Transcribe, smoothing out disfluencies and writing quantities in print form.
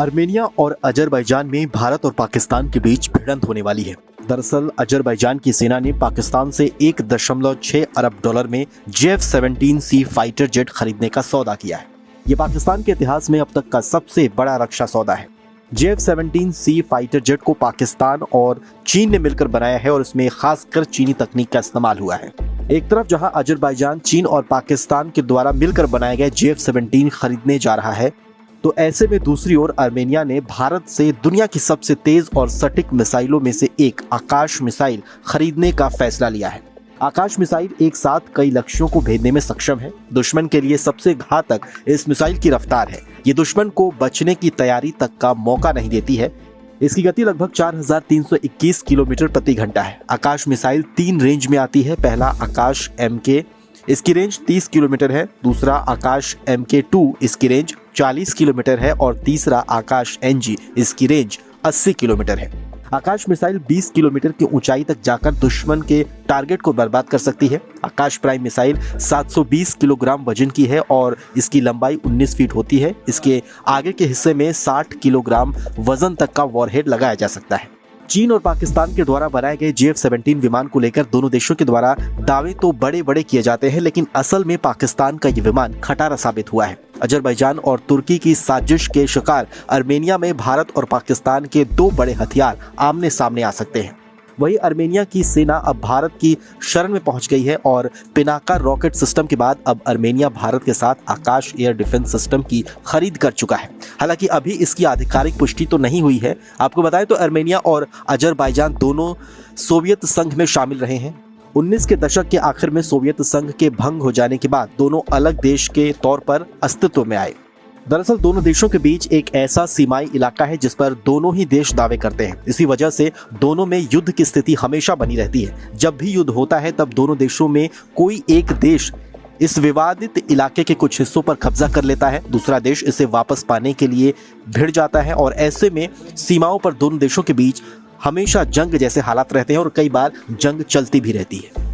Armenia और Azerbaijan में भारत और पाकिस्तान के बीच भिड़ंत होने वाली है। दरअसल अजरबैजान की सेना ने पाकिस्तान से 1.6 अरब डॉलर में JF-17C फाइटर जेट खरीदने का सौदा किया है। ये पाकिस्तान के इतिहास में अब तक का सबसे बड़ा रक्षा सौदा है। JF-17C फाइटर जेट को पाकिस्तान और चीन ने मिलकर बनाया है और इसमें खासकर चीनी तकनीक का इस्तेमाल हुआ है। एक तरफ जहां अजरबैजान चीन और पाकिस्तान के द्वारा मिलकर बनाए गए JF-17 खरीदने जा रहा है, तो ऐसे में दूसरी ओर आर्मेनिया ने भारत से दुनिया की सबसे तेज और सटीक मिसाइलों में से एक आकाश मिसाइल खरीदने का फैसला लिया है। आकाश मिसाइल एक साथ कई लक्ष्यों को भेदने में सक्षम है। दुश्मन के लिए सबसे घातक इस मिसाइल की रफ्तार है। ये दुश्मन को बचने की तैयारी तक का मौका नहीं देती है। इसकी गति लगभग 4321 किलोमीटर प्रति घंटा है। आकाश मिसाइल 3 रेंज में आती है। पहला आकाश MK, इसकी रेंज 30 किलोमीटर है। दूसरा आकाश MK2, इसकी रेंज 40 किलोमीटर है और तीसरा आकाश NG, इसकी रेंज 80 किलोमीटर है। आकाश मिसाइल 20 किलोमीटर की ऊंचाई तक जाकर दुश्मन के टारगेट को बर्बाद कर सकती है। आकाश प्राइम मिसाइल 720 किलोग्राम वजन की है और इसकी लंबाई 19 फीट होती है। इसके आगे के हिस्से में 60 किलोग्राम वजन तक का वॉरहेड लगाया जा सकता है। चीन और पाकिस्तान के द्वारा बनाए गए JF-17 विमान को लेकर दोनों देशों के द्वारा दावे तो बड़े बड़े किए जाते हैं, लेकिन असल में पाकिस्तान का ये विमान खटारा साबित हुआ है। अजरबैजान और तुर्की की साजिश के शिकार आर्मेनिया में भारत और पाकिस्तान के 2 बड़े हथियार आमने सामने आ सकते हैं। वहीं आर्मेनिया की सेना अब भारत की शरण में पहुंच गई है और पिनाका रॉकेट सिस्टम के बाद अब आर्मेनिया भारत के साथ आकाश एयर डिफेंस सिस्टम की खरीद कर चुका है। हालांकि अभी इसकी आधिकारिक पुष्टि तो नहीं हुई है। आपको बताएं तो आर्मेनिया और अजरबैजान दोनों सोवियत संघ में शामिल रहे हैं। 19 के दशक के आखिर में सोवियत संघ के भंग हो जाने के बाद दोनों अलग देश के तौर पर अस्तित्व में आए। दरअसल दोनों देशों के बीच एक ऐसा सीमाई इलाका है जिस पर दोनों ही देश दावे करते हैं। इसी वजह से दोनों में युद्ध की स्थिति हमेशा बनी रहती है। जब भी युद्ध होता है तब दोनों देशों में कोई एक देश इस विवादित इलाके के कुछ हिस्सों पर कब्जा कर लेता है, दूसरा देश इसे वापस पाने के लिए भिड़ जाता है और ऐसे में सीमाओं पर दोनों देशों के बीच हमेशा जंग जैसे हालात रहते हैं और कई बार जंग चलती भी रहती है।